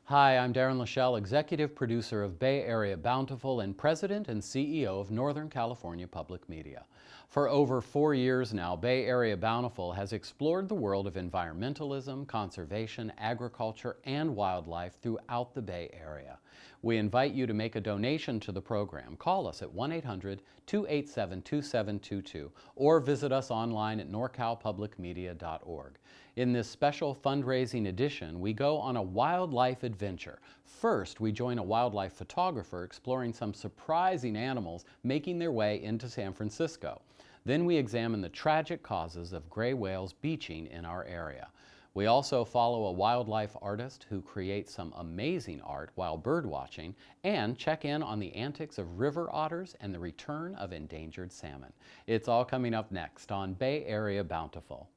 Hi, I'm Darren Lachelle, Executive Producer of Bay Area Bountiful and President and CEO of Northern California Public Media. For over 4 years now, Bay Area Bountiful has explored the world of environmentalism, conservation, agriculture, and wildlife throughout the Bay Area. We invite you to make a donation to the program. Call us at 1-800-287-2722 or visit us online at norcalpublicmedia.org. In this special fundraising edition, we go on a wildlife adventure. First, we join a wildlife photographer exploring some surprising animals making their way into San Francisco. Then we examine the tragic causes of gray whales beaching in our area. We also follow a wildlife artist who creates some amazing art while birdwatching and check in on the antics of river otters and the return of endangered salmon. It's all coming up next on Bay Area Bountiful.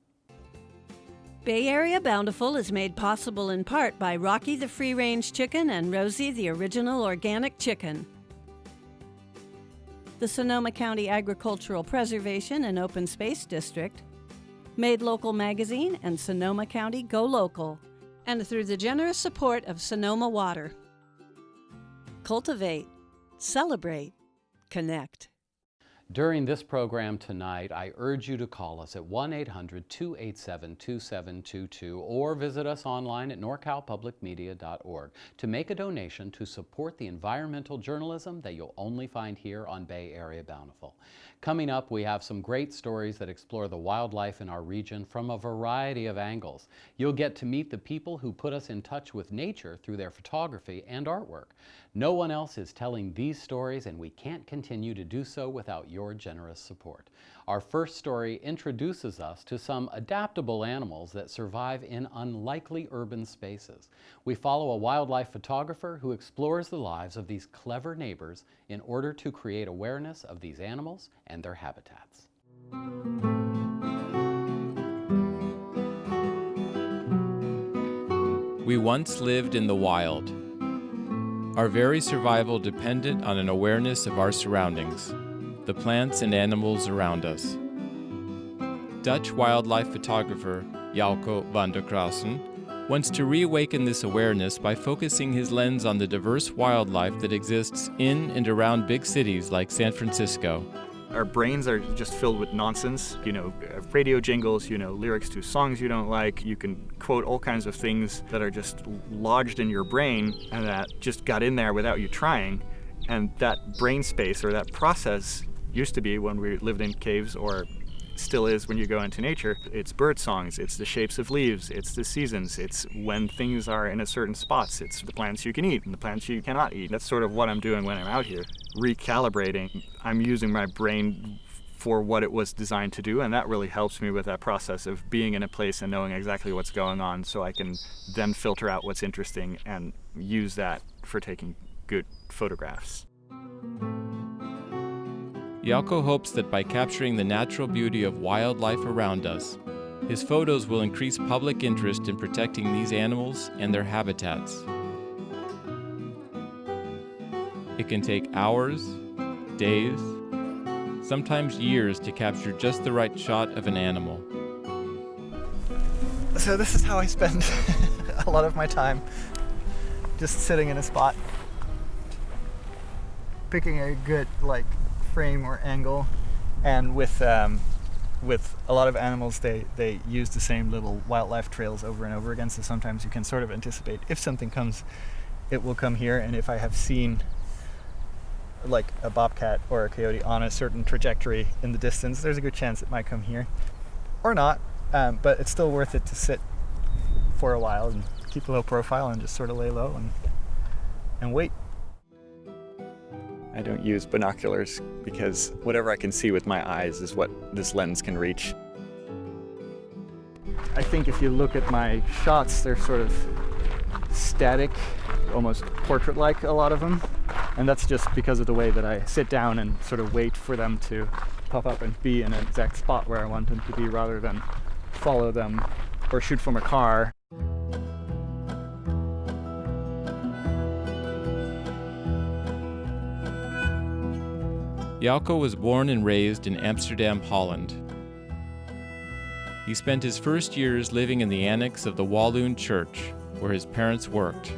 Bay Area Bountiful is made possible in part by Rocky the free-range chicken and Rosie the original organic chicken. The Sonoma County Agricultural Preservation and Open Space District, Made Local Magazine and Sonoma County Go Local, and through the generous support of Sonoma Water. Cultivate, celebrate, connect. During this program tonight, I urge you to call us at 1-800-287-2722 or visit us online at norcalpublicmedia.org to make a donation to support the environmental journalism that you'll only find here on Bay Area Bountiful. Coming up, we have some great stories that explore the wildlife in our region from a variety of angles. You'll get to meet the people who put us in touch with nature through their photography and artwork. No one else is telling these stories, and we can't continue to do so without your generous support. Our first story introduces us to some adaptable animals that survive in unlikely urban spaces. We follow a wildlife photographer who explores the lives of these clever neighbors in order to create awareness of these animals and their habitats. We once lived in the wild. Our very survival depended on an awareness of our surroundings, the plants and animals around us. Dutch wildlife photographer Jouko van der Krausen wants to reawaken this awareness by focusing his lens on the diverse wildlife that exists in and around big cities like San Francisco. Our brains are just filled with nonsense, radio jingles, lyrics to songs you don't like. You can quote all kinds of things that are just lodged in your brain and that just got in there without you trying. And that brain space or that process used to be when we lived in caves, or still is when you go into nature. It's bird songs, it's the shapes of leaves, it's the seasons, it's when things are in a certain spots, it's the plants you can eat and the plants you cannot eat. That's sort of what I'm doing when I'm out here. Recalibrating, I'm using my brain for what it was designed to do, and that really helps me with that process of being in a place and knowing exactly what's going on, so I can then filter out what's interesting and use that for taking good photographs. Jouko hopes that by capturing the natural beauty of wildlife around us, his photos will increase public interest in protecting these animals and their habitats. It can take hours, days, sometimes years to capture just the right shot of an animal. So this is how I spend a lot of my time, just sitting in a spot, picking a good frame or angle, and with a lot of animals they use the same little wildlife trails over and over again, so sometimes you can sort of anticipate if something comes, it will come here, and if I have seen a bobcat or a coyote on a certain trajectory in the distance, there's a good chance it might come here or not, but it's still worth it to sit for a while and keep a low profile and just sort of lay low and wait. I don't use binoculars because whatever I can see with my eyes is what this lens can reach. I think if you look at my shots, they're sort of static, almost portrait-like, a lot of them. And that's just because of the way that I sit down and sort of wait for them to pop up and be in an exact spot where I want them to be, rather than follow them or shoot from a car. Jouko was born and raised in Amsterdam, Holland. He spent his first years living in the annex of the Walloon Church, where his parents worked.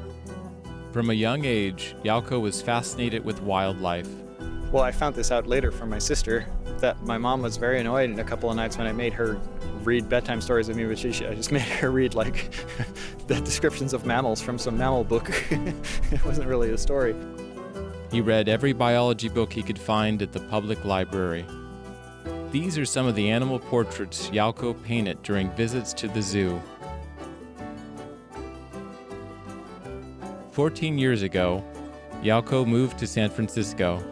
From a young age, Yalko was fascinated with wildlife. Well, I found this out later from my sister, that my mom was very annoyed in a couple of nights when I made her read bedtime stories with me, which I just made her read like the descriptions of mammals from some mammal book. It wasn't really a story. He read every biology book he could find at the public library. These are some of the animal portraits Yalko painted during visits to the zoo. 14 years ago, Yalko moved to San Francisco.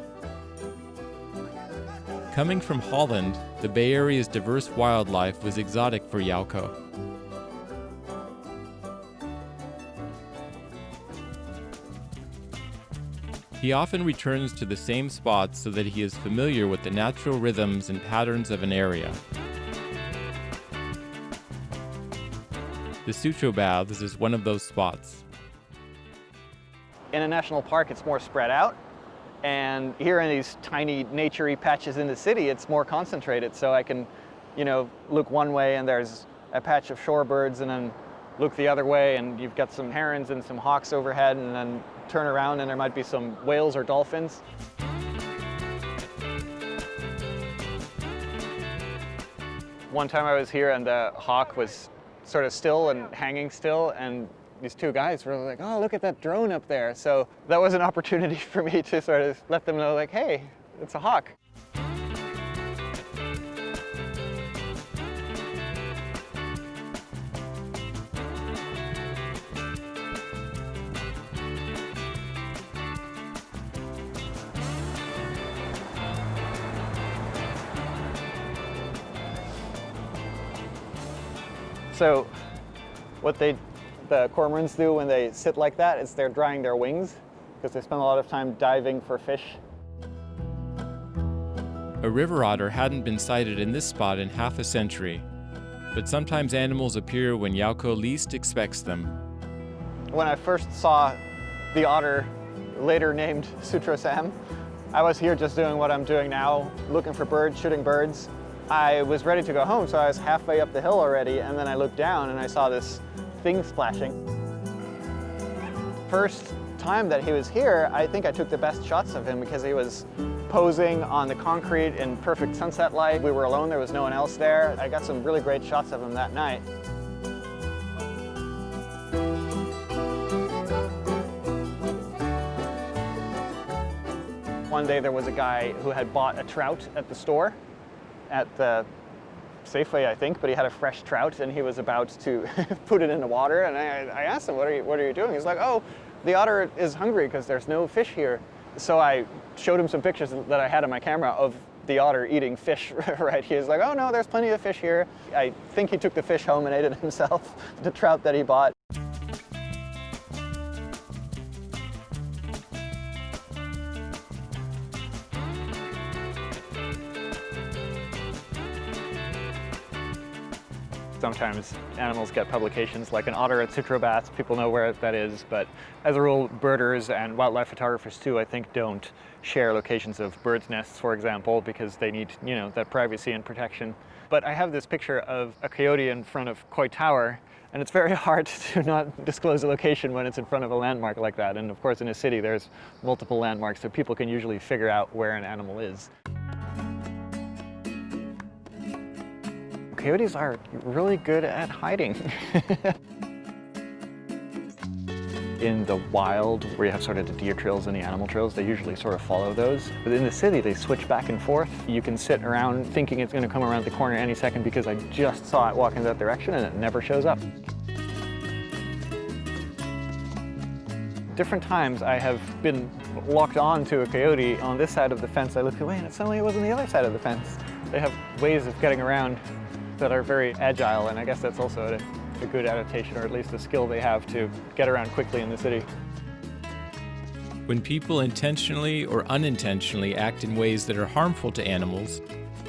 Coming from Holland, the Bay Area's diverse wildlife was exotic for Yalko. He often returns to the same spots so that he is familiar with the natural rhythms and patterns of an area. The Sutro Baths is one of those spots. In a national park, it's more spread out. And here in these tiny nature-y patches in the city, it's more concentrated. So I can, look one way and there's a patch of shorebirds, and then look the other way and you've got some herons and some hawks overhead, and then turn around and there might be some whales or dolphins. One time I was here and the hawk was sort of still and hanging still, and these two guys were like, "Oh, look at that drone up there." So that was an opportunity for me to sort of let them know, like, hey, it's a hawk. So what the cormorants do when they sit like that is they're drying their wings, because they spend a lot of time diving for fish. A river otter hadn't been sighted in this spot in half a century, but sometimes animals appear when Yalko least expects them. When I first saw the otter, later named Sutro Sam, I was here just doing what I'm doing now, looking for birds, shooting birds. I was ready to go home, so I was halfway up the hill already, and then I looked down and I saw this thing splashing. First time that he was here, I think I took the best shots of him because he was posing on the concrete in perfect sunset light. We were alone, there was no one else there. I got some really great shots of him that night. One day there was a guy who had bought a trout at the store, at the Safeway, I think, but he had a fresh trout and he was about to put it in the water, and I asked him, what are you doing? He's like, oh, the otter is hungry because there's no fish here. So I showed him some pictures that I had on my camera of the otter eating fish right here. He's like, oh no, there's plenty of fish here. I think he took the fish home and ate it himself, the trout that he bought. Sometimes animals get publications like an otter at Sutro Baths. People know where that is, but as a rule, birders and wildlife photographers too, I think, don't share locations of birds' nests, for example, because they need, that privacy and protection. But I have this picture of a coyote in front of Coy Tower, and it's very hard to not disclose a location when it's in front of a landmark like that. And of course, in a city, there's multiple landmarks, so people can usually figure out where an animal is. Coyotes are really good at hiding. In the wild, where you have sort of the deer trails and the animal trails, they usually sort of follow those. But in the city, they switch back and forth. You can sit around thinking it's going to come around the corner any second because I just saw it walk in that direction and it never shows up. Different times I have been locked on to a coyote on this side of the fence. I looked away and suddenly it was on the other side of the fence. They have ways of getting around that are very agile, and I guess that's also a good adaptation, or at least a skill they have to get around quickly in the city. When people intentionally or unintentionally act in ways that are harmful to animals,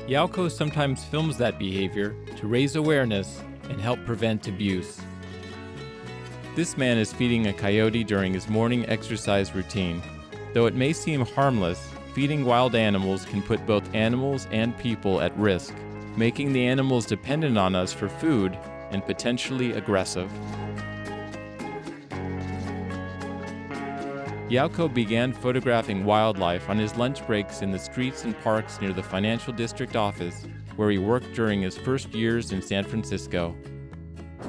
Yalko sometimes films that behavior to raise awareness and help prevent abuse. This man is feeding a coyote during his morning exercise routine. Though it may seem harmless, feeding wild animals can put both animals and people at risk, making the animals dependent on us for food and potentially aggressive. Yauko began photographing wildlife on his lunch breaks in the streets and parks near the financial district office, where he worked during his first years in San Francisco.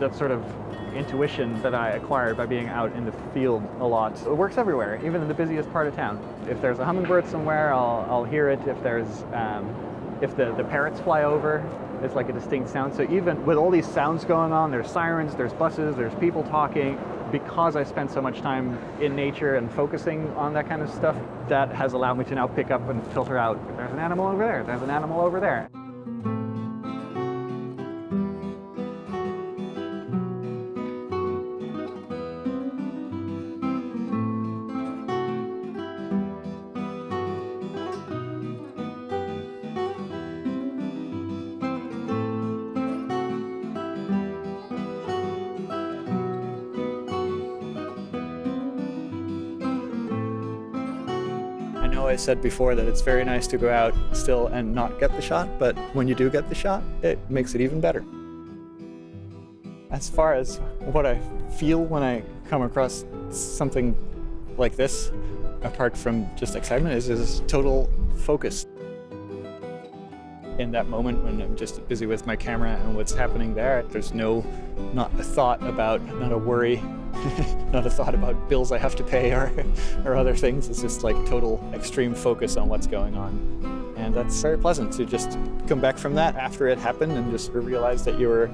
That sort of intuition that I acquired by being out in the field a lot, it works everywhere, even in the busiest part of town. If there's a hummingbird somewhere, I'll hear it. If the parrots fly over, it's like a distinct sound. So even with all these sounds going on, there's sirens, there's buses, there's people talking, because I spent so much time in nature and focusing on that kind of stuff, that has allowed me to now pick up and filter out, there's an animal over there, there's an animal over there. I said before that it's very nice to go out still and not get the shot, but when you do get the shot, it makes it even better. As far as what I feel when I come across something like this, apart from just excitement, is total focus. In that moment when I'm just busy with my camera and what's happening there, there's not a thought about, not a worry, not a thought about bills I have to pay or other things. It's just like total extreme focus on what's going on. And that's very pleasant to just come back from that after it happened and just realize that you were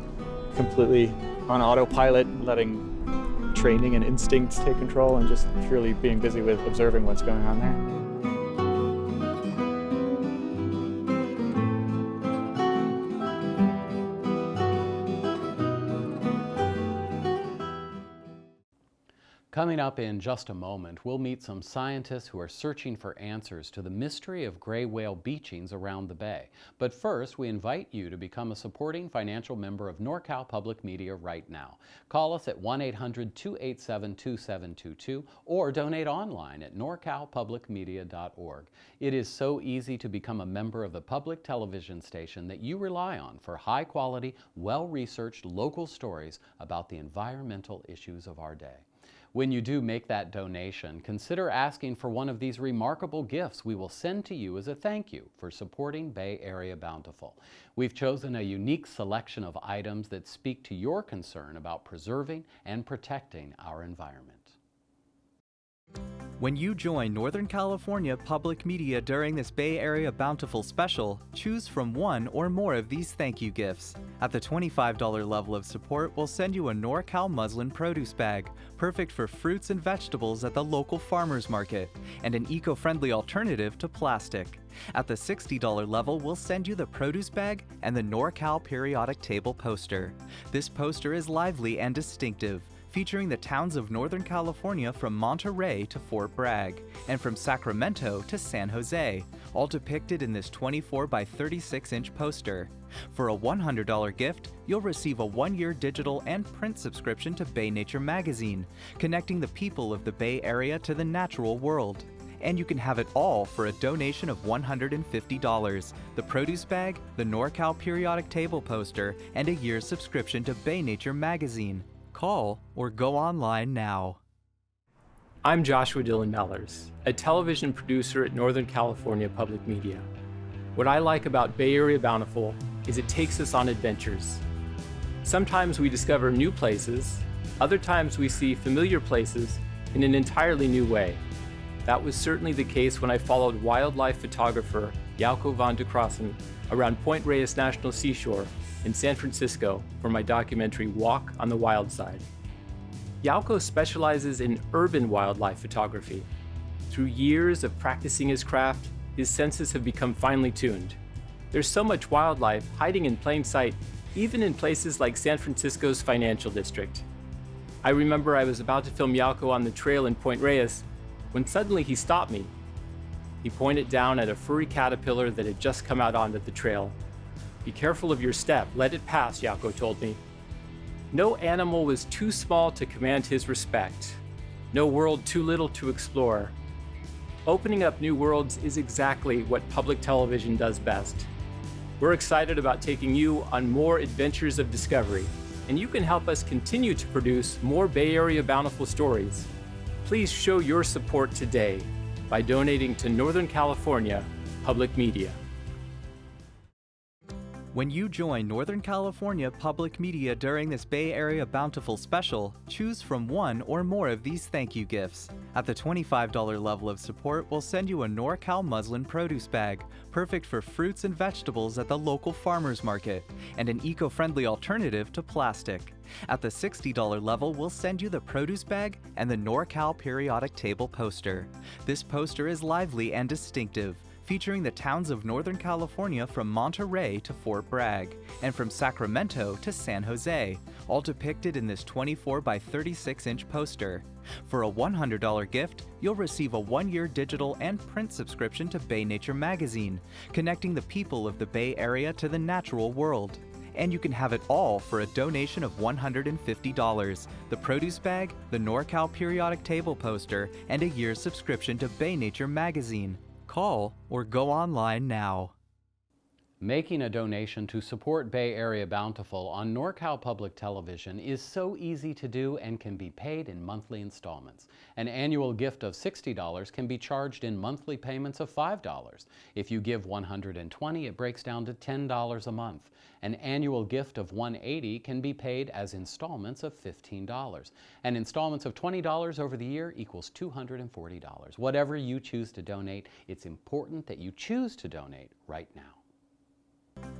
completely on autopilot, letting training and instinct take control and just purely being busy with observing what's going on there. Coming up in just a moment, we'll meet some scientists who are searching for answers to the mystery of gray whale beachings around the bay. But first, we invite you to become a supporting financial member of NorCal Public Media right now. Call us at 1-800-287-2722 or donate online at norcalpublicmedia.org. It is so easy to become a member of the public television station that you rely on for high-quality, well-researched local stories about the environmental issues of our day. When you do make that donation, consider asking for one of these remarkable gifts we will send to you as a thank you for supporting Bay Area Bountiful. We've chosen a unique selection of items that speak to your concern about preserving and protecting our environment. When you join Northern California Public Media during this Bay Area Bountiful special, choose from one or more of these thank you gifts. At the $25 level of support, we'll send you a NorCal muslin produce bag, perfect for fruits and vegetables at the local farmers market, and an eco-friendly alternative to plastic. At the $60 level, we'll send you the produce bag and the NorCal periodic table poster. This poster is lively and distinctive, featuring the towns of Northern California from Monterey to Fort Bragg, and from Sacramento to San Jose, all depicted in this 24 by 36-inch poster. For a $100 gift, you'll receive a 1-year digital and print subscription to Bay Nature magazine, connecting the people of the Bay Area to the natural world. And you can have it all for a donation of $150, the produce bag, the NorCal periodic table poster, and a year's subscription to Bay Nature magazine. Call or go online now. I'm Joshua Dillon Mellors, a television producer at Northern California Public Media. What I like about Bay Area Bountiful is it takes us on adventures. Sometimes we discover new places, other times we see familiar places in an entirely new way. That was certainly the case when I followed wildlife photographer Yauko van de Crossen around Point Reyes National Seashore in San Francisco for my documentary Walk on the Wild Side. Yauko specializes in urban wildlife photography. Through years of practicing his craft, his senses have become finely tuned. There's so much wildlife hiding in plain sight, even in places like San Francisco's financial district. I remember I was about to film Yauko on the trail in Point Reyes when suddenly he stopped me. He pointed down at a furry caterpillar that had just come out onto the trail. "Be careful of your step, let it pass," Yauko told me. No animal was too small to command his respect. No world too little to explore. Opening up new worlds is exactly what public television does best. We're excited about taking you on more adventures of discovery, and you can help us continue to produce more Bay Area Bountiful stories. Please show your support today by donating to Northern California Public Media. When you join Northern California Public Media during this Bay Area Bountiful special, choose from one or more of these thank you gifts. At the $25 level of support, we'll send you a NorCal muslin produce bag, perfect for fruits and vegetables at the local farmers market, and an eco-friendly alternative to plastic. At the $60 level, we'll send you the produce bag and the NorCal periodic table poster. This poster is lively and distinctive, featuring the towns of Northern California from Monterey to Fort Bragg, and from Sacramento to San Jose, all depicted in this 24 by 36-inch poster. For a $100 gift, you'll receive a 1-year digital and print subscription to Bay Nature magazine, connecting the people of the Bay Area to the natural world. And you can have it all for a donation of $150, the produce bag, the NorCal periodic table poster, and a year's subscription to Bay Nature magazine. Call or go online now. Making a donation to support Bay Area Bountiful on NorCal Public Television is so easy to do and can be paid in monthly installments. An annual gift of $60 can be charged in monthly payments of $5. If you give $120, it breaks down to $10 a month. An annual gift of $180 can be paid as installments of $15. And installments of $20 over the year equals $240. Whatever you choose to donate, it's important that you choose to donate right now.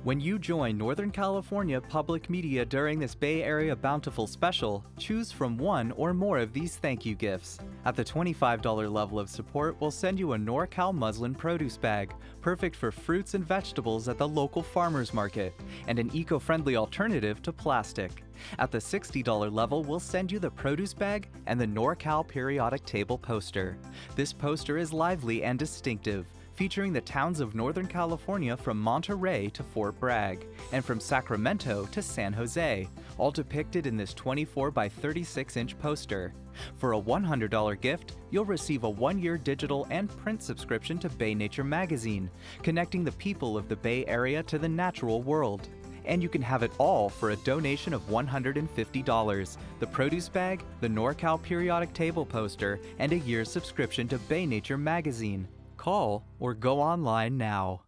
When you join Northern California Public Media during this Bay Area Bountiful special, choose from one or more of these thank you gifts. At the $25 level of support, we'll send you a NorCal muslin produce bag, perfect for fruits and vegetables at the local farmers market, and an eco-friendly alternative to plastic. At the $60 level, we'll send you the produce bag and the NorCal periodic table poster. This poster is lively and distinctive, featuring the towns of Northern California from Monterey to Fort Bragg, and from Sacramento to San Jose, all depicted in this 24 by 36-inch poster. For a $100 gift, you'll receive a 1-year digital and print subscription to Bay Nature magazine, connecting the people of the Bay Area to the natural world. And you can have it all for a donation of $150, the produce bag, the NorCal periodic table poster, and a year's subscription to Bay Nature magazine. Call or go online now.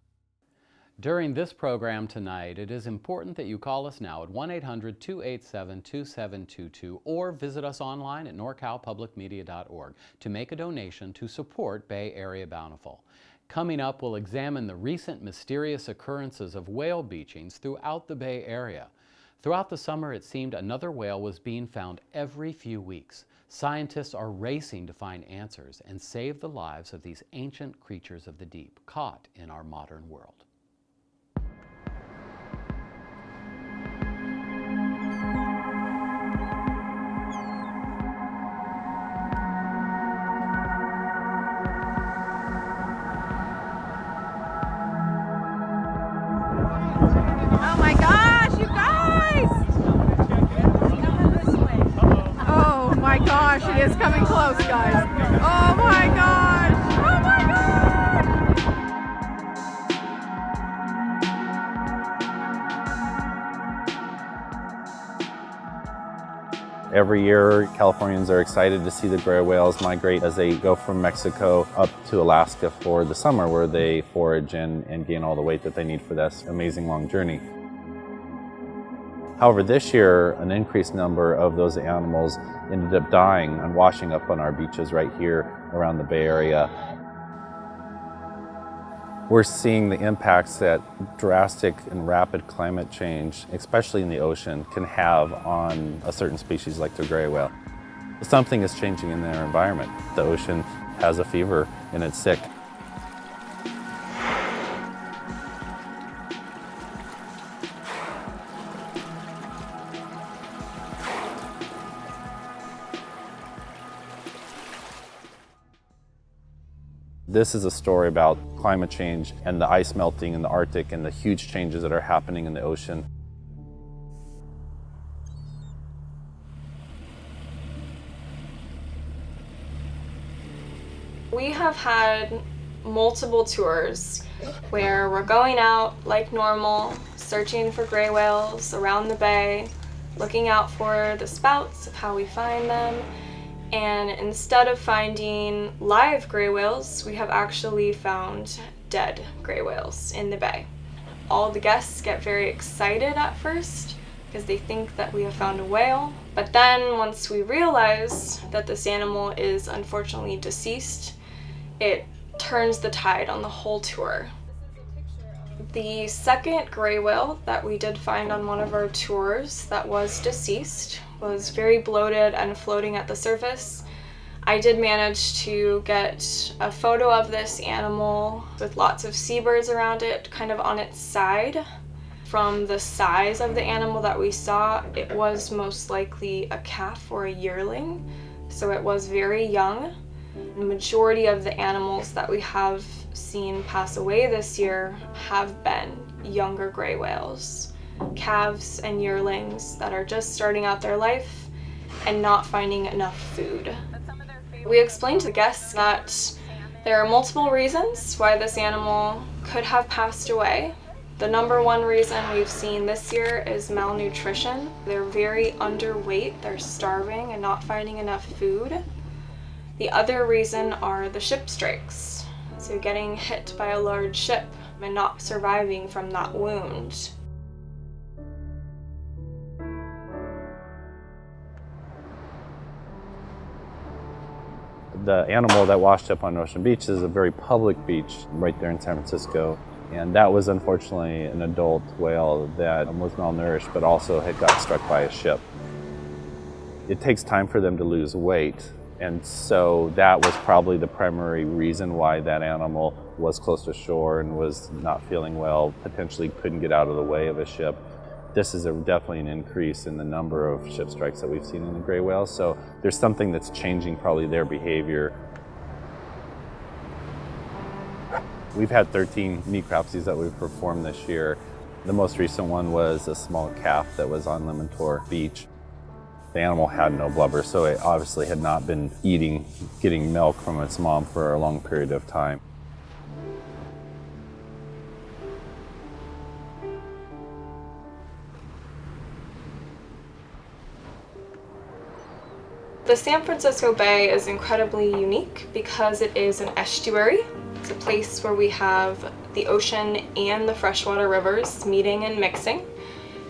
During this program tonight, it is important that you call us now at 1-800-287-2722 or visit us online at norcalpublicmedia.org to make a donation to support Bay Area Bountiful. Coming up, we'll examine the recent mysterious occurrences of whale beachings throughout the Bay Area. Throughout the summer, it seemed another whale was being found every few weeks. Scientists are racing to find answers and save the lives of these ancient creatures of the deep caught in our modern world. Oh my gosh, you guys! Oh my gosh, it is coming close, guys. Oh my gosh! Oh my gosh! Every year, Californians are excited to see the gray whales migrate as they go from Mexico up to Alaska for the summer, where they forage and gain all the weight that they need for this amazing long journey. However, this year, an increased number of those animals ended up dying and washing up on our beaches right here around the Bay Area. We're seeing the impacts that drastic and rapid climate change, especially in the ocean, can have on a certain species like the gray whale. Something is changing in their environment. The ocean has a fever and it's sick. This is a story about climate change and the ice melting in the Arctic and the huge changes that are happening in the ocean. We have had multiple tours where we're going out like normal, searching for gray whales around the bay, looking out for the spouts of how we find them, And instead of finding live gray whales, we have actually found dead gray whales in the bay. All the guests get very excited at first because they think that we have found a whale. But then once we realize that this animal is unfortunately deceased, it turns the tide on the whole tour. The second gray whale that we did find on one of our tours that was deceased was very bloated and floating at the surface. I did manage to get a photo of this animal with lots of seabirds around it, kind of on its side. From the size of the animal that we saw, it was most likely a calf or a yearling, so it was very young. The majority of the animals that we have seen pass away this year have been younger gray whales, calves and yearlings that are just starting out their life and not finding enough food. We explained to the guests that there are multiple reasons why this animal could have passed away. The number one reason we've seen this year is malnutrition. They're very underweight, they're starving and not finding enough food. The other reason are the ship strikes. So getting hit by a large ship and not surviving from that wound. The animal that washed up on Ocean Beach is a very public beach right there in San Francisco. And that was unfortunately an adult whale that was malnourished but also had got struck by a ship. It takes time for them to lose weight, and so that was probably the primary reason why that animal was close to shore and was not feeling well, potentially couldn't get out of the way of a ship. This is definitely an increase in the number of ship strikes that we've seen in the gray whales, so there's something that's changing probably their behavior. We've had 13 necropsies that we've performed this year. The most recent one was a small calf that was on Limantour Beach. The animal had no blubber, so it obviously had not been getting milk from its mom for a long period of time. The San Francisco Bay is incredibly unique because it is an estuary. It's a place where we have the ocean and the freshwater rivers meeting and mixing.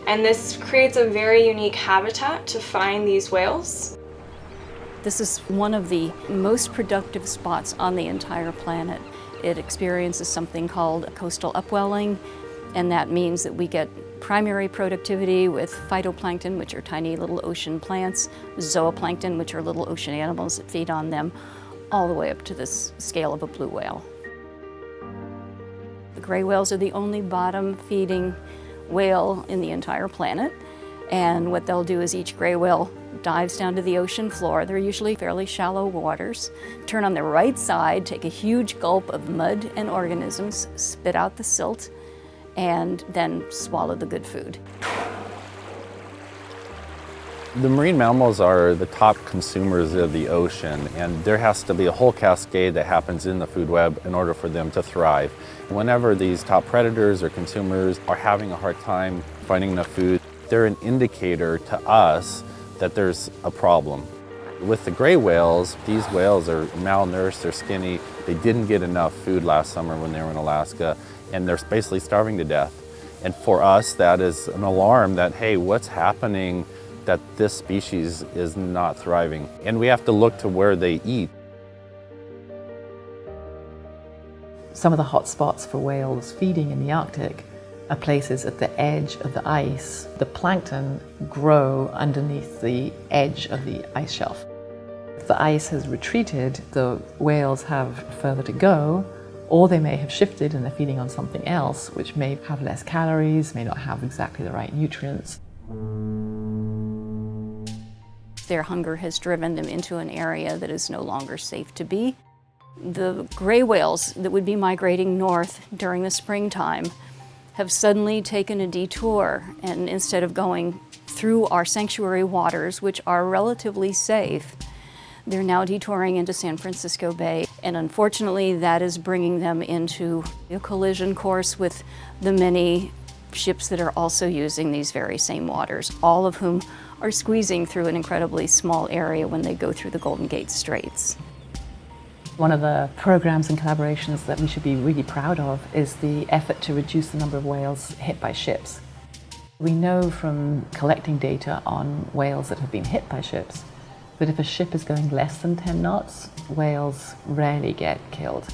And this creates a very unique habitat to find these whales. This is one of the most productive spots on the entire planet. It experiences something called a coastal upwelling, and that means that we get primary productivity with phytoplankton, which are tiny little ocean plants, zooplankton, which are little ocean animals that feed on them, all the way up to this scale of a blue whale. The gray whales are the only bottom-feeding whale in the entire planet, and what they'll do is each gray whale dives down to the ocean floor. They're usually fairly shallow waters, turn on their right side, take a huge gulp of mud and organisms, spit out the silt, and then swallow the good food. The marine mammals are the top consumers of the ocean, and there has to be a whole cascade that happens in the food web in order for them to thrive. Whenever these top predators or consumers are having a hard time finding enough food, they're an indicator to us that there's a problem. With the gray whales, these whales are malnourished, they're skinny, they didn't get enough food last summer when they were in Alaska, and they're basically starving to death. And for us, that is an alarm that, hey, what's happening that this species is not thriving? And we have to look to where they eat. Some of the hot spots for whales feeding in the Arctic are places at the edge of the ice. The plankton grow underneath the edge of the ice shelf. If the ice has retreated, the whales have further to go, or they may have shifted and they're feeding on something else, which may have less calories, may not have exactly the right nutrients. Their hunger has driven them into an area that is no longer safe to be. The gray whales that would be migrating north during the springtime have suddenly taken a detour, and instead of going through our sanctuary waters, which are relatively safe, they're now detouring into San Francisco Bay, and unfortunately that is bringing them into a collision course with the many ships that are also using these very same waters, all of whom are squeezing through an incredibly small area when they go through the Golden Gate Straits. One of the programs and collaborations that we should be really proud of is the effort to reduce the number of whales hit by ships. We know from collecting data on whales that have been hit by ships that if a ship is going less than 10 knots, whales rarely get killed.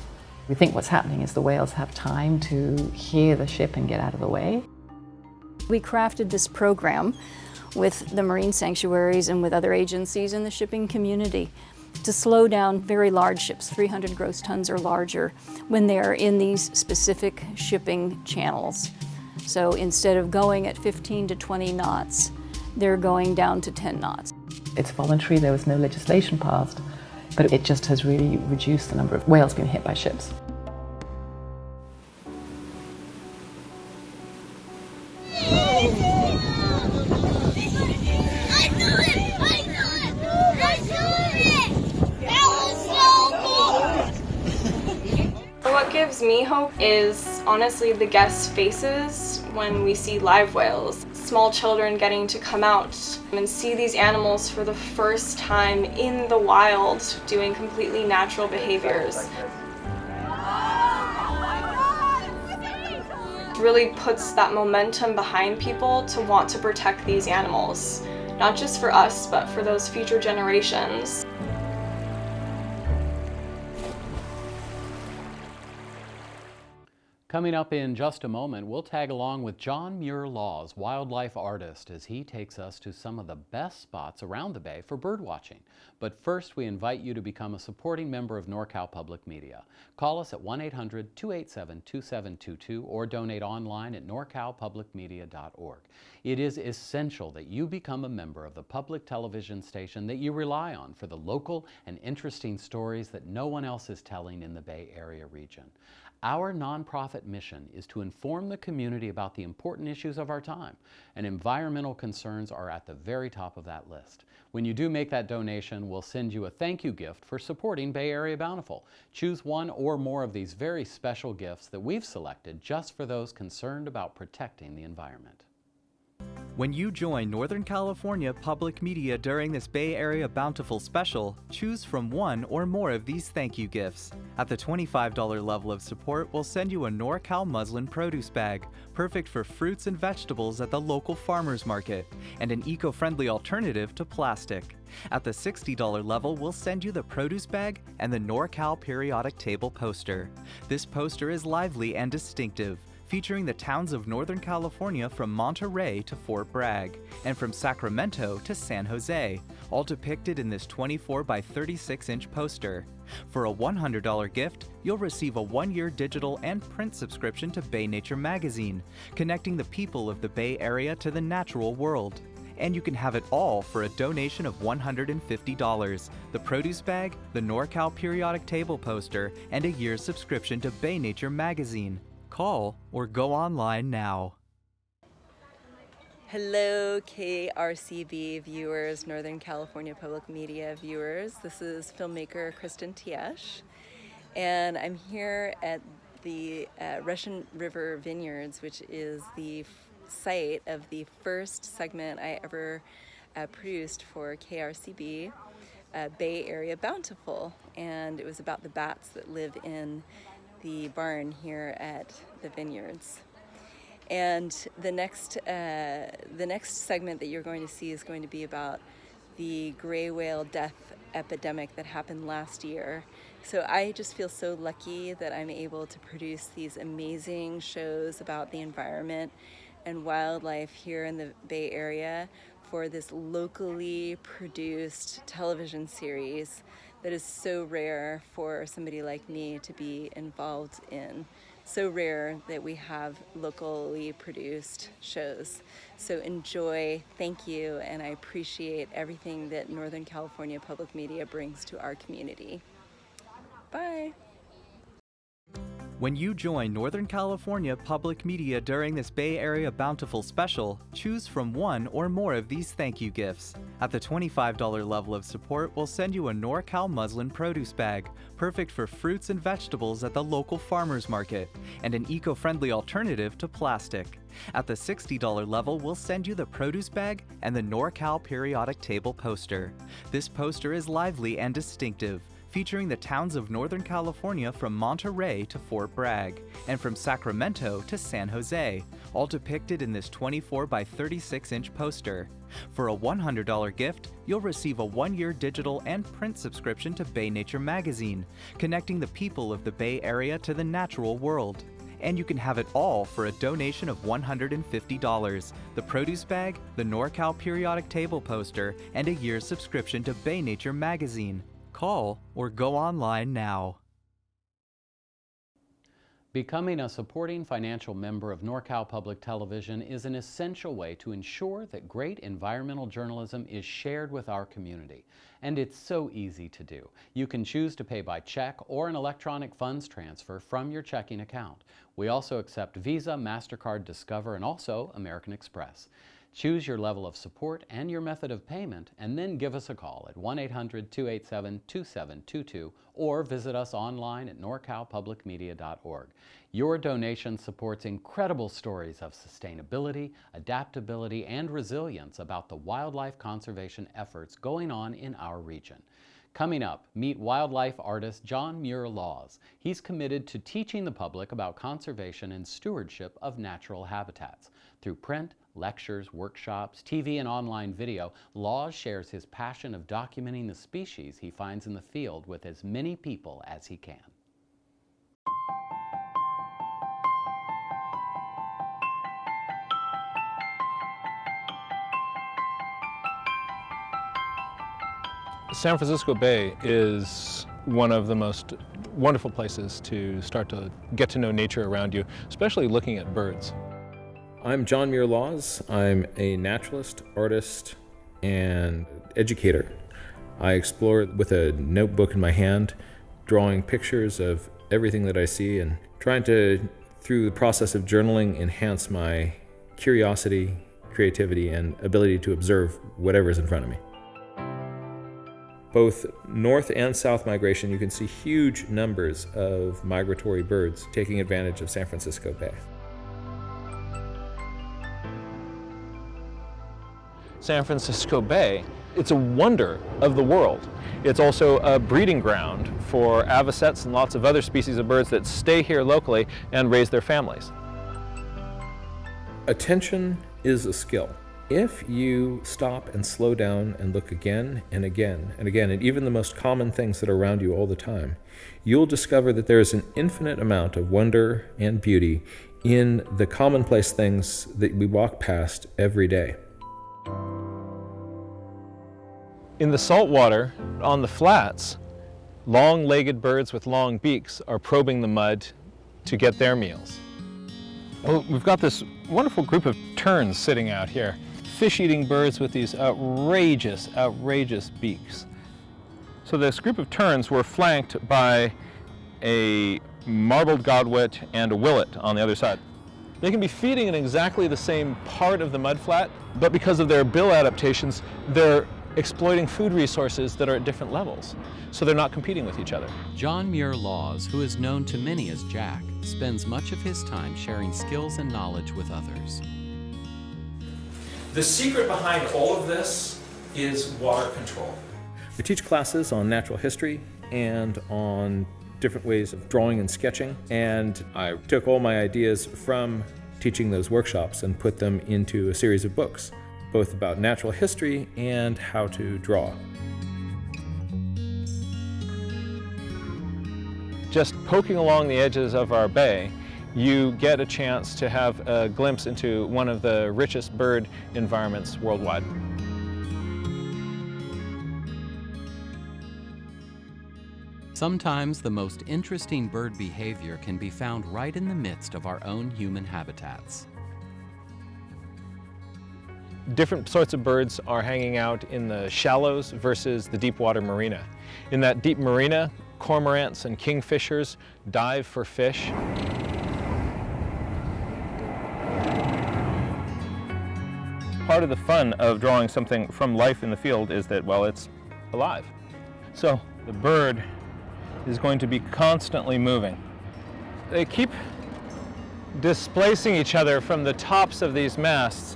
We think what's happening is the whales have time to hear the ship and get out of the way. We crafted this program with the marine sanctuaries and with other agencies in the shipping community to slow down very large ships, 300 gross tons or larger, when they're in these specific shipping channels. So instead of going at 15 to 20 knots, they're going down to 10 knots. It's voluntary, there was no legislation passed, but it just has really reduced the number of whales being hit by ships. What gives me hope is honestly the guests' faces when we see live whales. Small children getting to come out and see these animals for the first time in the wild doing completely natural behaviors. It really puts that momentum behind people to want to protect these animals, not just for us, but for those future generations. Coming up in just a moment, we'll tag along with John Muir-Laws, wildlife artist, as he takes us to some of the best spots around the Bay for bird watching. But first, we invite you to become a supporting member of NorCal Public Media. Call us at 1-800-287-2722 or donate online at norcalpublicmedia.org. It is essential that you become a member of the public television station that you rely on for the local and interesting stories that no one else is telling in the Bay Area region. Our nonprofit mission is to inform the community about the important issues of our time, and environmental concerns are at the very top of that list. When you do make that donation, we'll send you a thank you gift for supporting Bay Area Bountiful. Choose one or more of these very special gifts that we've selected just for those concerned about protecting the environment. When you join Northern California Public Media during this Bay Area Bountiful special, choose from one or more of these thank you gifts. At the $25 level of support, we'll send you a NorCal muslin produce bag, perfect for fruits and vegetables at the local farmers market, and an eco-friendly alternative to plastic. At the $60 level, we'll send you the produce bag and the NorCal periodic table poster. This poster is lively and distinctive, featuring the towns of Northern California from Monterey to Fort Bragg, and from Sacramento to San Jose, all depicted in this 24 by 36-inch poster. For a $100 gift, you'll receive a 1-year digital and print subscription to Bay Nature magazine, connecting the people of the Bay Area to the natural world. And you can have it all for a donation of $150, the produce bag, the NorCal periodic table poster, and a year's subscription to Bay Nature magazine. Call or go online now. Hello KRCB viewers, Northern California Public Media viewers. This is filmmaker Kristen Tiesh, and I'm here at the Russian River Vineyards, which is the site of the first segment I ever produced for KRCB, Bay Area Bountiful, and it was about the bats that live in the barn here at the vineyards. And the next segment that you're going to see is going to be about the gray whale death epidemic that happened last year. So I just feel so lucky that I'm able to produce these amazing shows about the environment and wildlife here in the Bay Area for this locally produced television series that is so rare for somebody like me to be involved in. So rare that we have locally produced shows. So enjoy, thank you, and I appreciate everything that Northern California Public Media brings to our community. Bye. When you join Northern California Public Media during this Bay Area Bountiful special, choose from one or more of these thank you gifts. At the $25 level of support, we'll send you a NorCal muslin produce bag, perfect for fruits and vegetables at the local farmers market, and an eco-friendly alternative to plastic. At the $60 level, we'll send you the produce bag and the NorCal periodic table poster. This poster is lively and distinctive, featuring the towns of Northern California from Monterey to Fort Bragg, and from Sacramento to San Jose, all depicted in this 24 by 36-inch poster. For a $100 gift, you'll receive a 1-year digital and print subscription to Bay Nature magazine, connecting the people of the Bay Area to the natural world. And you can have it all for a donation of $150, the produce bag, the NorCal periodic table poster, and a year's subscription to Bay Nature magazine. Call or go online now. Becoming a supporting financial member of NorCal Public Television is an essential way to ensure that great environmental journalism is shared with our community. And it's so easy to do. You can choose to pay by check or an electronic funds transfer from your checking account. We also accept Visa, MasterCard, Discover, and also American Express. Choose your level of support and your method of payment, and then give us a call at 1-800-287-2722 or visit us online at norcalpublicmedia.org. Your donation supports incredible stories of sustainability, adaptability, and resilience about the wildlife conservation efforts going on in our region. Coming up, meet wildlife artist John Muir Laws. He's committed to teaching the public about conservation and stewardship of natural habitats. Through print, lectures, workshops, TV, and online video, Laws shares his passion of documenting the species he finds in the field with as many people as he can. San Francisco Bay is one of the most wonderful places to start to get to know nature around you, especially looking at birds. I'm John Muir Laws. I'm a naturalist, artist, and educator. I explore with a notebook in my hand, drawing pictures of everything that I see and trying to, through the process of journaling, enhance my curiosity, creativity, and ability to observe whatever's in front of me. Both north and south migration, you can see huge numbers of migratory birds taking advantage of San Francisco Bay. San Francisco Bay, it's a wonder of the world. It's also a breeding ground for avocets and lots of other species of birds that stay here locally and raise their families. Attention is a skill. If you stop and slow down and look again and again and again at even the most common things that are around you all the time, you'll discover that there is an infinite amount of wonder and beauty in the commonplace things that we walk past every day. In the saltwater, on the flats, long-legged birds with long beaks are probing the mud to get their meals. Well, we've got this wonderful group of terns sitting out here, fish-eating birds with these outrageous beaks. So this group of terns were flanked by a marbled godwit and a willet on the other side. They can be feeding in exactly the same part of the mudflat, but because of their bill adaptations, they're exploiting food resources that are at different levels, so they're not competing with each other. John Muir Laws, who is known to many as Jack, spends much of his time sharing skills and knowledge with others. The secret behind all of this is water control. We teach classes on natural history and on different ways of drawing and sketching, and I took all my ideas from teaching those workshops and put them into a series of books, both about natural history and how to draw. Just poking along the edges of our bay, you get a chance to have a glimpse into one of the richest bird environments worldwide. Sometimes the most interesting bird behavior can be found right in the midst of our own human habitats. Different sorts of birds are hanging out in the shallows versus the deep water marina. In that deep marina, cormorants and kingfishers dive for fish. Part of the fun of drawing something from life in the field is that, well, it's alive. So the bird is going to be constantly moving. They keep displacing each other from the tops of these masts.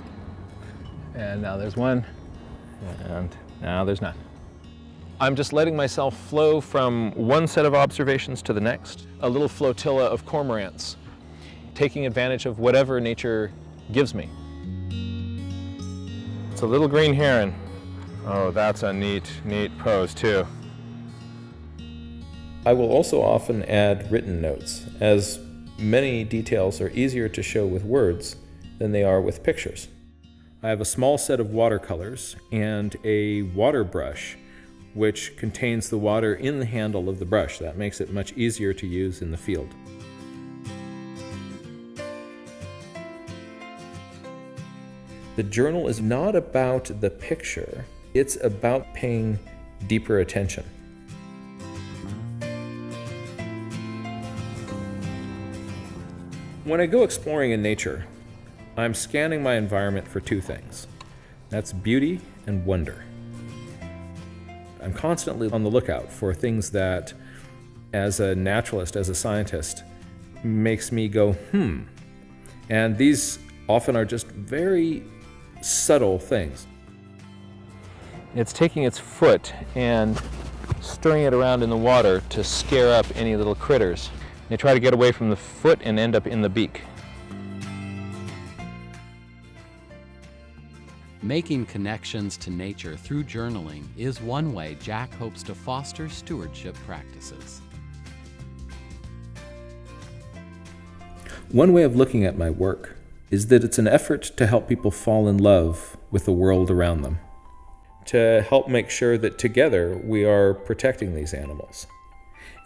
And now there's one, and now there's none. I'm just letting myself flow from one set of observations to the next. A little flotilla of cormorants, taking advantage of whatever nature gives me. It's a little green heron. Oh, that's a neat pose too. I will also often add written notes, as many details are easier to show with words than they are with pictures. I have a small set of watercolors and a water brush, which contains the water in the handle of the brush. That makes it much easier to use in the field. The journal is not about the picture, it's about paying deeper attention. When I go exploring in nature, I'm scanning my environment for two things. That's beauty and wonder. I'm constantly on the lookout for things that, as a naturalist, as a scientist, makes me go, And these often are just very subtle things. It's taking its foot and stirring it around in the water to scare up any little critters. They try to get away from the foot and end up in the beak. Making connections to nature through journaling is one way Jack hopes to foster stewardship practices. One way of looking at my work is that it's an effort to help people fall in love with the world around them, to help make sure that together we are protecting these animals.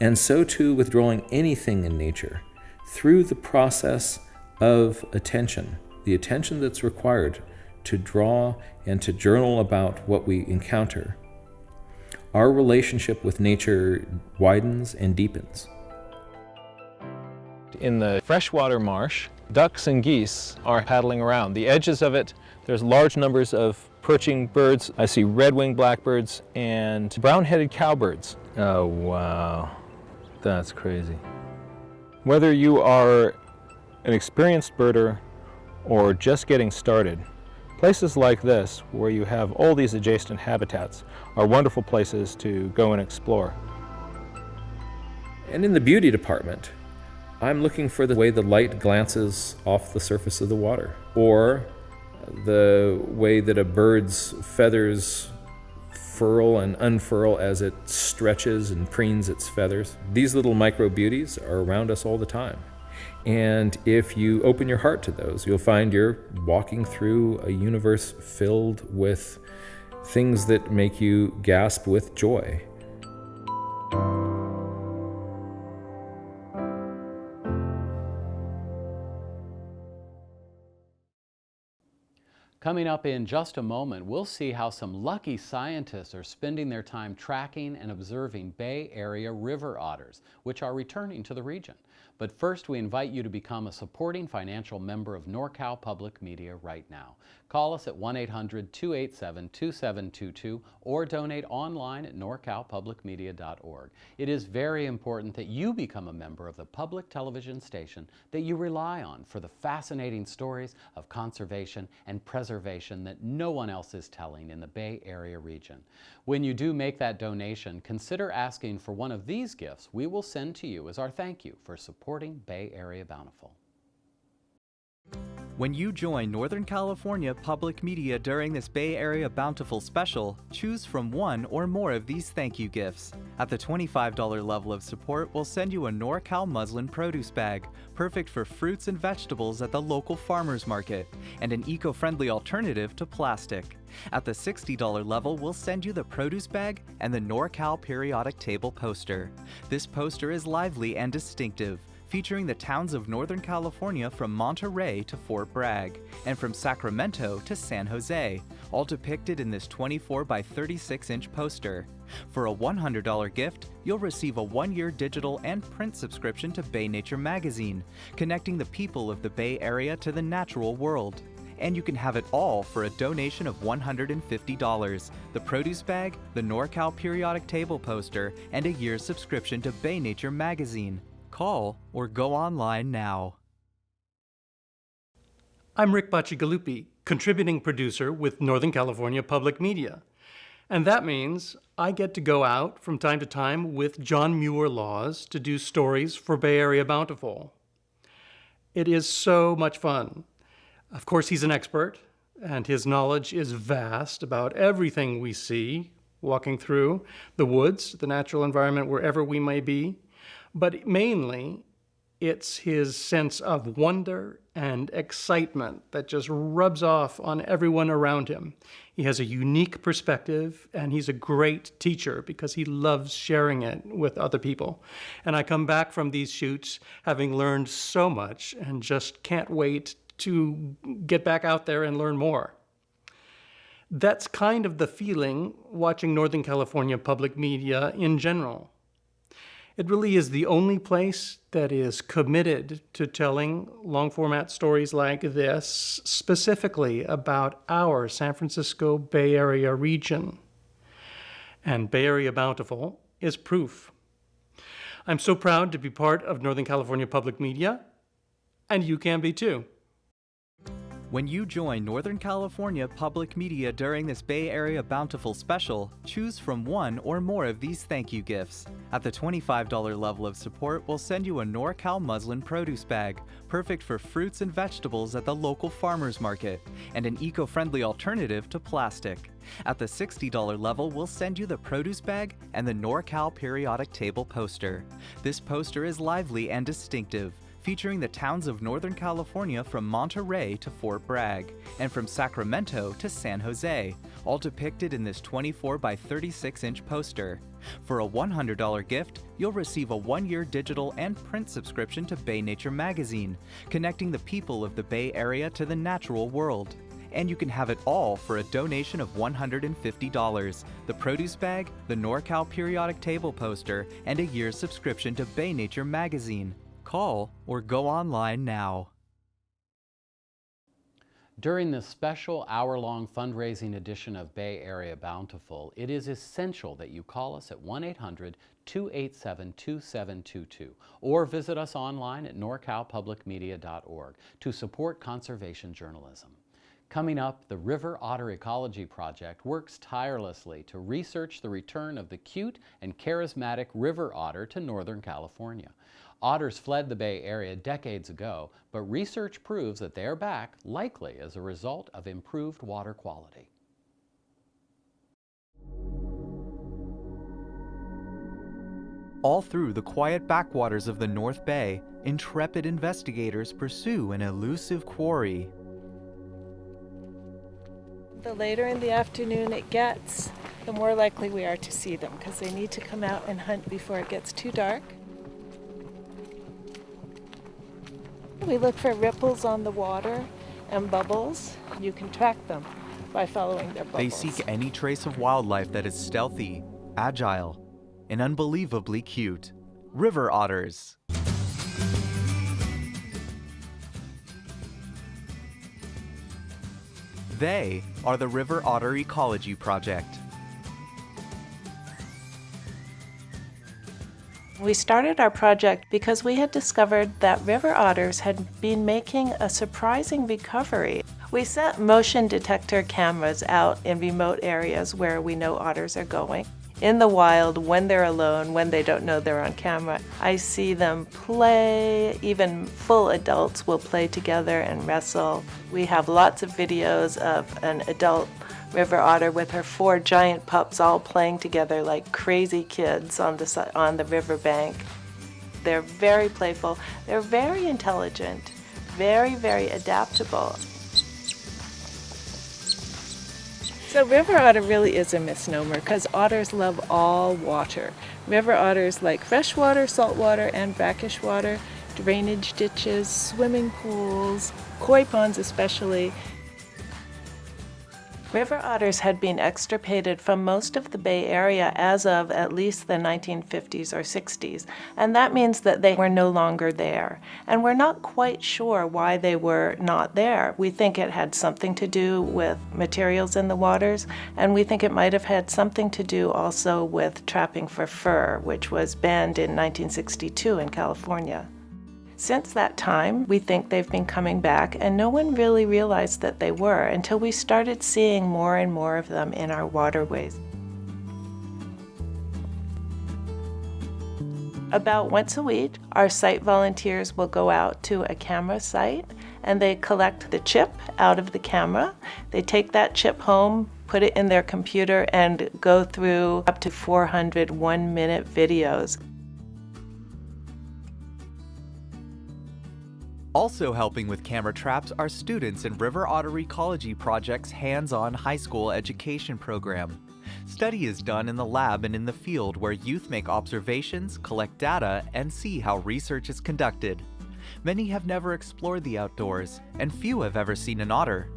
And so too with drawing anything in nature, through the process of attention, the attention that's required to draw and to journal about what we encounter, our relationship with nature widens and deepens. In the freshwater marsh, ducks and geese are paddling around. The edges of it, there's large numbers of perching birds. I see red-winged blackbirds and brown-headed cowbirds. Oh, wow. That's crazy. Whether you are an experienced birder or just getting started, places like this, where you have all these adjacent habitats, are wonderful places to go and explore. And in the beauty department, I'm looking for the way the light glances off the surface of the water, or the way that a bird's feathers furl and unfurl as it stretches and preens its feathers. These little micro beauties are around us all the time. And if you open your heart to those, you'll find you're walking through a universe filled with things that make you gasp with joy. Coming up in just a moment, we'll see how some lucky scientists are spending their time tracking and observing Bay Area river otters, which are returning to the region. But first, we invite you to become a supporting financial member of NorCal Public Media right now. Call us at 1-800-287-2722 or donate online at norcalpublicmedia.org. It is very important that you become a member of the public television station that you rely on for the fascinating stories of conservation and preservation that no one else is telling in the Bay Area region. When you do make that donation, consider asking for one of these gifts we will send to you as our thank you for supporting Bay Area Bountiful. When you join Northern California Public Media during this Bay Area Bountiful special, choose from one or more of these thank you gifts. At the $25 level of support, we'll send you a NorCal muslin produce bag, perfect for fruits and vegetables at the local farmers market, and an eco-friendly alternative to plastic. At the $60 level, we'll send you the produce bag and the NorCal periodic table poster. This poster is lively and distinctive, featuring the towns of Northern California from Monterey to Fort Bragg, and from Sacramento to San Jose, all depicted in this 24 by 36-inch poster. For a $100 gift, you'll receive a 1-year digital and print subscription to Bay Nature magazine, connecting the people of the Bay Area to the natural world. And you can have it all for a donation of $150, the produce bag, the NorCal periodic table poster, and a year's subscription to Bay Nature magazine. Call or go online now. I'm Rick Bacigalupi, contributing producer with Northern California Public Media. And that means I get to go out from time to time with John Muir Laws to do stories for Bay Area Bountiful. It is so much fun. Of course, he's an expert, and his knowledge is vast about everything we see walking through the woods, the natural environment, wherever we may be. But mainly, it's his sense of wonder and excitement that just rubs off on everyone around him. He has a unique perspective, and he's a great teacher because he loves sharing it with other people. And I come back from these shoots having learned so much and just can't wait to get back out there and learn more. That's kind of the feeling watching Northern California Public Media in general. It really is the only place that is committed to telling long-format stories like this, specifically about our San Francisco Bay Area region. And Bay Area Bountiful is proof. I'm so proud to be part of Northern California Public Media, and you can be too. When you join Northern California Public Media during this Bay Area Bountiful special, choose from one or more of these thank you gifts. At the $25 level of support, we'll send you a NorCal muslin produce bag, perfect for fruits and vegetables at the local farmers market, and an eco-friendly alternative to plastic. At the $60 level, we'll send you the produce bag and the NorCal periodic table poster. This poster is lively and distinctive, featuring the towns of Northern California from Monterey to Fort Bragg, and from Sacramento to San Jose, all depicted in this 24 by 36-inch poster. For a $100 gift, you'll receive a 1-year digital and print subscription to Bay Nature magazine, connecting the people of the Bay Area to the natural world. And you can have it all for a donation of $150, the produce bag, the NorCal periodic table poster, and a year's subscription to Bay Nature magazine. Call or go online now. During this special hour-long fundraising edition of Bay Area Bountiful, it is essential that you call us at 1-800-287-2722 or visit us online at norcalpublicmedia.org to support conservation journalism. Coming up, the River Otter Ecology Project works tirelessly to research the return of the cute and charismatic river otter to Northern California. Otters fled the Bay Area decades ago, but research proves that they are back, likely as a result of improved water quality. All through the quiet backwaters of the North Bay, intrepid investigators pursue an elusive quarry. The later in the afternoon it gets, the more likely we are to see them because they need to come out and hunt before it gets too dark. We look for ripples on the water and bubbles. You can track them by following their bubbles. They seek any trace of wildlife that is stealthy, agile, and unbelievably cute. River otters. They are the River Otter Ecology Project. We started our project because we had discovered that river otters had been making a surprising recovery. We set motion detector cameras out in remote areas where we know otters are going. In the wild, when they're alone, when they don't know they're on camera, I see them play. Even full adults will play together and wrestle. We have lots of videos of an adult river otter with her 4 giant pups all playing together like crazy kids on the riverbank. They're very playful. They're very intelligent, very, very adaptable. So river otter really is a misnomer because otters love all water. River otters like fresh water, salt water, and brackish water. drainage ditches, swimming pools, koi ponds especially. River otters had been extirpated from most of the Bay Area as of at least the 1950s or 60s, and that means that they were no longer there. And we're not quite sure why they were not there. We think it had something to do with materials in the waters, and we think it might have had something to do also with trapping for fur, which was banned in 1962 in California. Since that time, we think they've been coming back, and no one really realized that they were until we started seeing more and more of them in our waterways. About once a week, our site volunteers will go out to a camera site and they collect the chip out of the camera. They take that chip home, put it in their computer, and go through up to 400 one-minute videos. Also helping with camera traps are students in River Otter Ecology Project's hands-on high school education program. Study is done in the lab and in the field where youth make observations, collect data, and see how research is conducted. Many have never explored the outdoors, and few have ever seen an otter.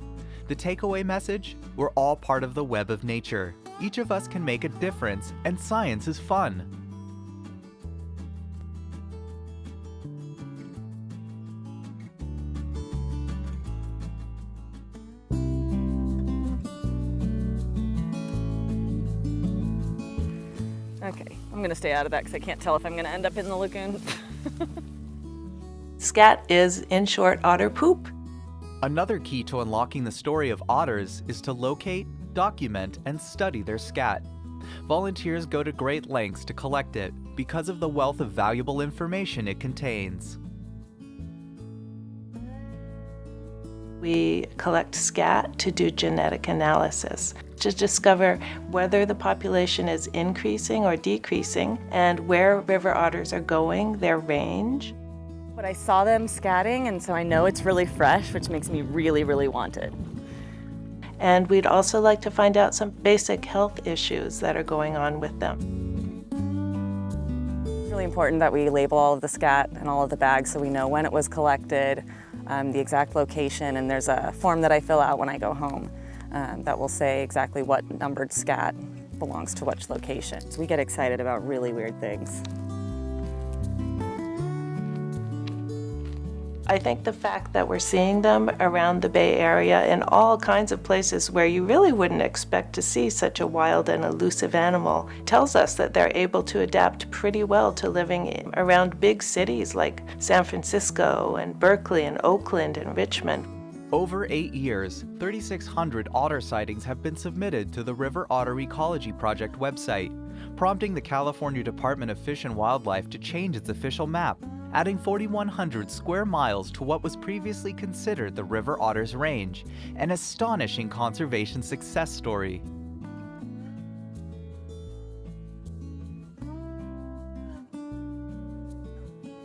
The takeaway message? We're all part of the web of nature. Each of us can make a difference, and science is fun. Okay, I'm going to stay out of that because I can't tell if I'm going to end up in the lagoon. Scat is, in short, otter poop. Another key to unlocking the story of otters is to locate, document, and study their scat. Volunteers go to great lengths to collect it because of the wealth of valuable information it contains. We collect scat to do genetic analysis, to discover whether the population is increasing or decreasing, and where river otters are going, their range. But I saw them scatting, and so I know it's really fresh, which makes me really, really want it. And we'd also like to find out some basic health issues that are going on with them. It's really important that we label all of the scat and all of the bags so we know when it was collected, the exact location, and there's a form that I fill out when I go home that will say exactly what numbered scat belongs to which location. So we get excited about really weird things. I think the fact that we're seeing them around the Bay Area in all kinds of places where you really wouldn't expect to see such a wild and elusive animal tells us that they're able to adapt pretty well to living around big cities like San Francisco and Berkeley and Oakland and Richmond. Over 8 years, 3,600 otter sightings have been submitted to the River Otter Ecology Project website, prompting the California Department of Fish and Wildlife to change its official map, adding 4,100 square miles to what was previously considered the river otter's range, an astonishing conservation success story.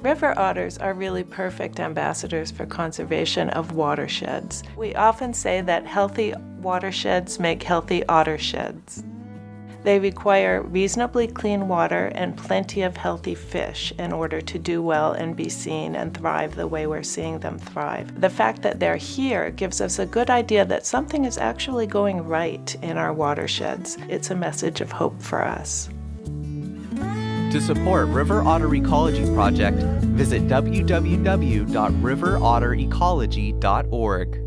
River otters are really perfect ambassadors for conservation of watersheds. We often say that healthy watersheds make healthy ottersheds. They require reasonably clean water and plenty of healthy fish in order to do well and be seen and thrive the way we're seeing them thrive. The fact that they're here gives us a good idea that something is actually going right in our watersheds. It's a message of hope for us. To support River Otter Ecology Project, visit www.riverotterecology.org.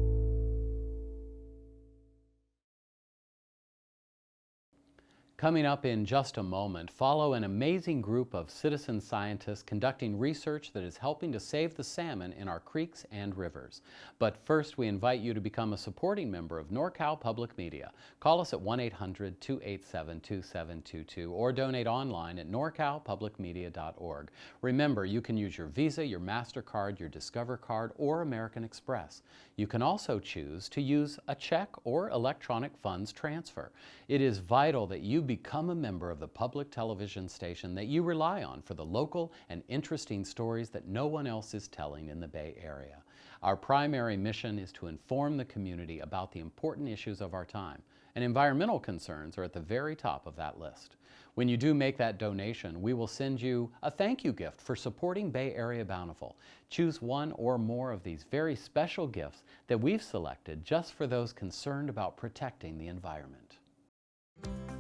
Coming up in just a moment, follow an amazing group of citizen scientists conducting research that is helping to save the salmon in our creeks and rivers. But first, we invite you to become a supporting member of NorCal Public Media. Call us at 1-800-287-2722 or donate online at norcalpublicmedia.org. Remember, you can use your Visa, your MasterCard, your Discover card, or American Express. You can also choose to use a check or electronic funds transfer. It is vital that you become a member of the public television station that you rely on for the local and interesting stories that no one else is telling in the Bay Area. Our primary mission is to inform the community about the important issues of our time, and environmental concerns are at the very top of that list. When you do make that donation, we will send you a thank you gift for supporting Bay Area Bountiful. Choose one or more of these very special gifts that we've selected just for those concerned about protecting the environment.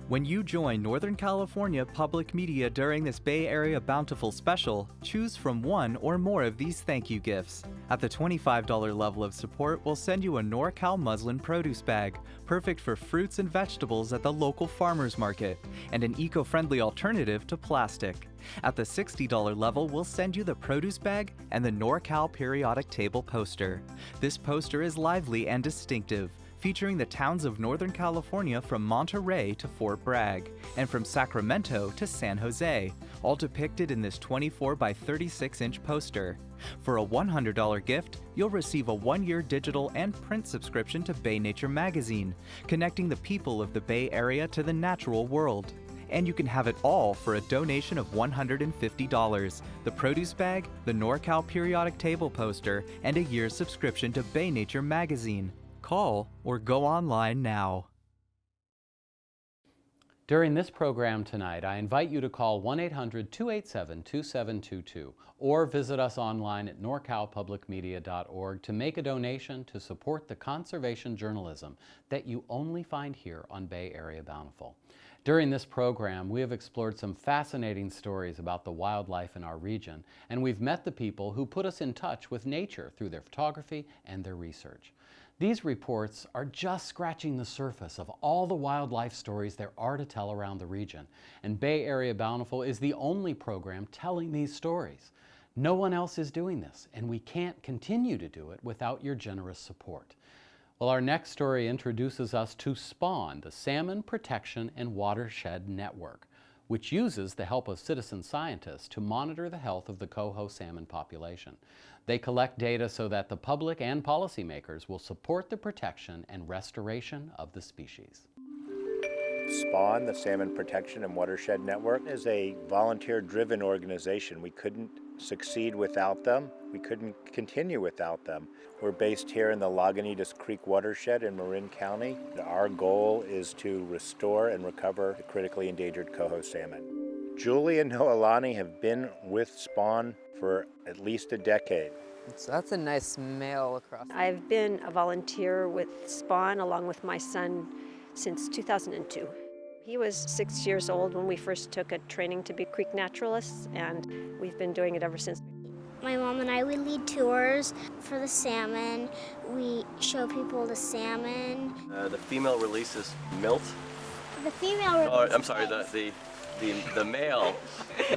When you join Northern California Public Media during this Bay Area Bountiful special, choose from one or more of these thank you gifts. At the $25 level of support, we'll send you a NorCal muslin produce bag, perfect for fruits and vegetables at the local farmers market, and an eco-friendly alternative to plastic. At the $60 level, we'll send you the produce bag and the NorCal periodic table poster. This poster is lively and distinctive, featuring the towns of Northern California from Monterey to Fort Bragg, and from Sacramento to San Jose, all depicted in this 24 by 36-inch poster. For a $100 gift, you'll receive a 1-year digital and print subscription to Bay Nature magazine, connecting the people of the Bay Area to the natural world. And you can have it all for a donation of $150, the produce bag, the NorCal periodic table poster, and a year's subscription to Bay Nature magazine. Call or go online now. During this program tonight, I invite you to call 1-800-287-2722 or visit us online at norcalpublicmedia.org to make a donation to support the conservation journalism that you only find here on Bay Area Bountiful. During this program, we have explored some fascinating stories about the wildlife in our region, and we've met the people who put us in touch with nature through their photography and their research. These reports are just scratching the surface of all the wildlife stories there are to tell around the region, and Bay Area Bountiful is the only program telling these stories. No one else is doing this, and we can't continue to do it without your generous support. Well, our next story introduces us to SPAWN, the Salmon Protection and Watershed Network, which uses the help of citizen scientists to monitor the health of the coho salmon population. They collect data so that the public and policymakers will support the protection and restoration of the species. SPAWN, the Salmon Protection and Watershed Network, is a volunteer-driven organization. We couldn't succeed without them. We couldn't continue without them. We're based here in the Lagunitas Creek watershed in Marin County. Our goal is to restore and recover the critically endangered coho salmon. Julie and Noelani have been with SPAWN for at least a decade. So that's a nice male across. I've been a volunteer with SPAWN along with my son since 2002. He was 6 years old when we first took a training to be creek naturalists, and we've been doing it ever since. My mom and I, we lead tours for the salmon. We show people the salmon. The female releases milt. The female releases I'm sorry, the male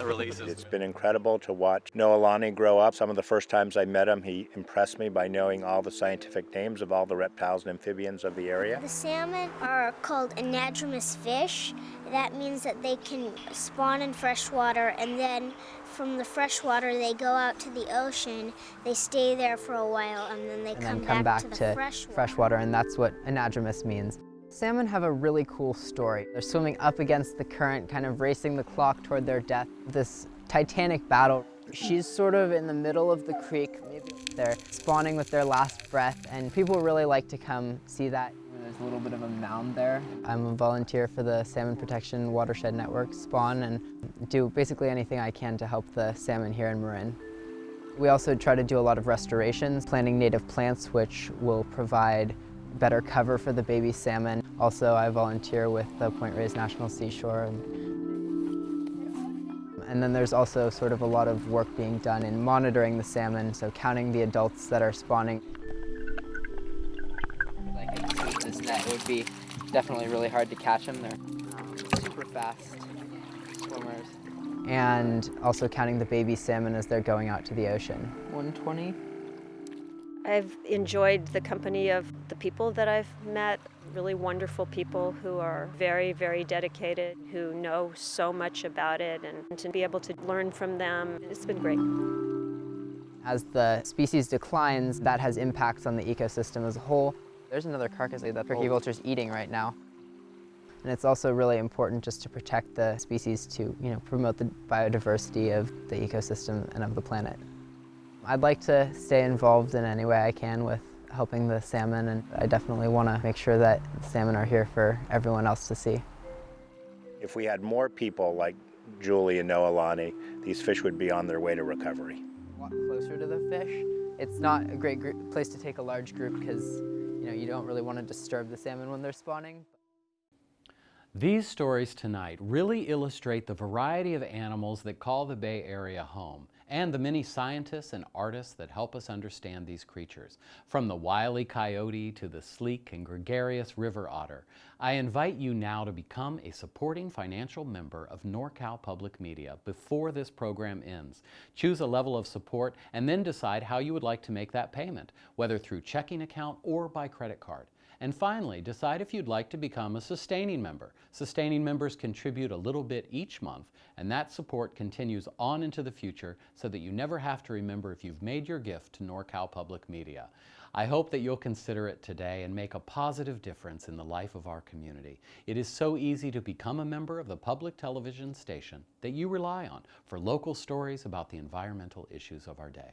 releases. It's been incredible to watch Noelani grow up. Some of the first times I met him, he impressed me by knowing all the scientific names of all the reptiles and amphibians of the area. The salmon are called anadromous fish. That means that they can spawn in fresh water, and then from the fresh water they go out to the ocean. They stay there for a while, and then they come back to the fresh water, and that's what anadromous means. Salmon have a really cool story. They're swimming up against the current, kind of racing the clock toward their death. This titanic battle. She's sort of in the middle of the creek. Maybe they're spawning with their last breath, and people really like to come see that. There's a little bit of a mound there. I'm a volunteer for the Salmon Protection Watershed Network, SPAWN, and do basically anything I can to help the salmon here in Marin. We also try to do a lot of restorations, planting native plants which will provide better cover for the baby salmon. Also, I volunteer with the Point Reyes National Seashore. And then there's also sort of a lot of work being done in monitoring the salmon, so counting the adults that are spawning. I can see this net, it would be definitely really hard to catch them. They're super fast swimmers. And also counting the baby salmon as they're going out to the ocean. 120. I've enjoyed the company of the people that I've met, really wonderful people who are very, very dedicated, who know so much about it, and to be able to learn from them, it's been great. As the species declines, that has impacts on the ecosystem as a whole. There's another carcass that turkey vulture's eating right now. And it's also really important just to protect the species to, promote the biodiversity of the ecosystem and of the planet. I'd like to stay involved in any way I can with helping the salmon, and I definitely want to make sure that the salmon are here for everyone else to see. If we had more people like Julie and Noelani, these fish would be on their way to recovery. Walk closer to the fish. It's not a great place to take a large group because you don't really want to disturb the salmon when they're spawning. These stories tonight really illustrate the variety of animals that call the Bay Area home, and the many scientists and artists that help us understand these creatures. From the wily coyote to the sleek and gregarious river otter, I invite you now to become a supporting financial member of NorCal Public Media before this program ends. Choose a level of support and then decide how you would like to make that payment, whether through checking account or by credit card. And finally, decide if you'd like to become a sustaining member. Sustaining members contribute a little bit each month, and that support continues on into the future so that you never have to remember if you've made your gift to NorCal Public Media. I hope that you'll consider it today and make a positive difference in the life of our community. It is so easy to become a member of the public television station that you rely on for local stories about the environmental issues of our day.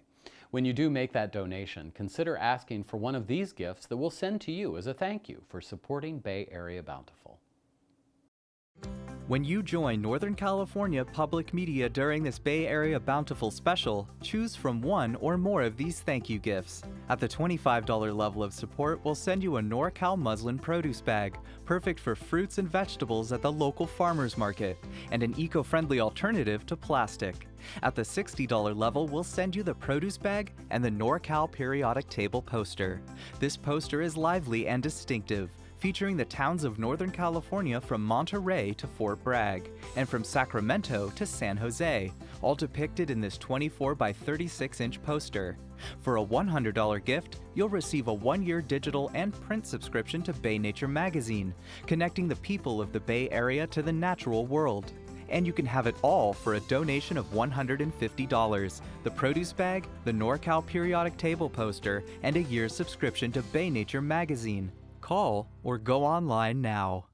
When you do make that donation, consider asking for one of these gifts that we'll send to you as a thank you for supporting Bay Area Bountiful. When you join Northern California Public Media during this Bay Area Bountiful special, choose from one or more of these thank you gifts. At the $25 level of support, we'll send you a NorCal muslin produce bag, perfect for fruits and vegetables at the local farmers market, and an eco-friendly alternative to plastic. At the $60 level, we'll send you the produce bag and the NorCal periodic table poster. This poster is lively and distinctive, featuring the towns of Northern California from Monterey to Fort Bragg, and from Sacramento to San Jose, all depicted in this 24 by 36-inch poster. For a $100 gift, you'll receive a 1-year digital and print subscription to Bay Nature magazine, connecting the people of the Bay Area to the natural world. And you can have it all for a donation of $150, the produce bag, the NorCal periodic table poster, and a year's subscription to Bay Nature magazine. Call or go online now.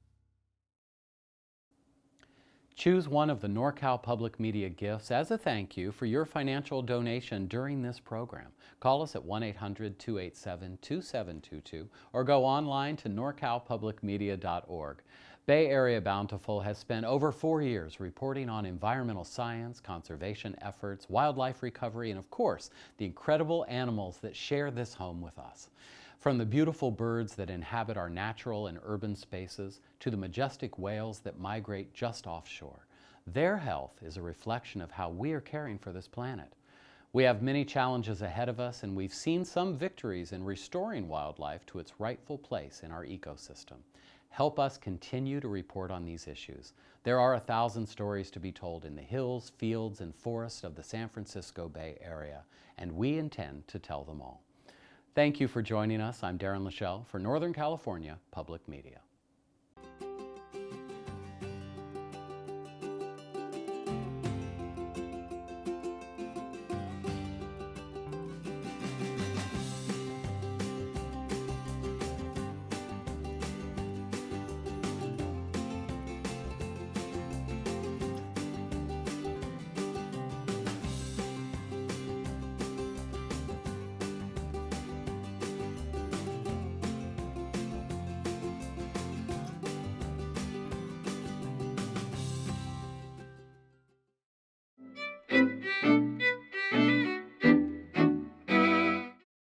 Choose one of the NorCal Public Media gifts as a thank you for your financial donation during this program. Call us at 1-800-287-2722 or go online to norcalpublicmedia.org. Bay Area Bountiful has spent over 4 years reporting on environmental science, conservation efforts, wildlife recovery, and of course, the incredible animals that share this home with us. From the beautiful birds that inhabit our natural and urban spaces to the majestic whales that migrate just offshore, their health is a reflection of how we are caring for this planet. We have many challenges ahead of us, and we've seen some victories in restoring wildlife to its rightful place in our ecosystem. Help us continue to report on these issues. There are 1,000 stories to be told in the hills, fields, and forests of the San Francisco Bay Area, and we intend to tell them all. Thank you for joining us. I'm Darren Lachelle for Northern California Public Media.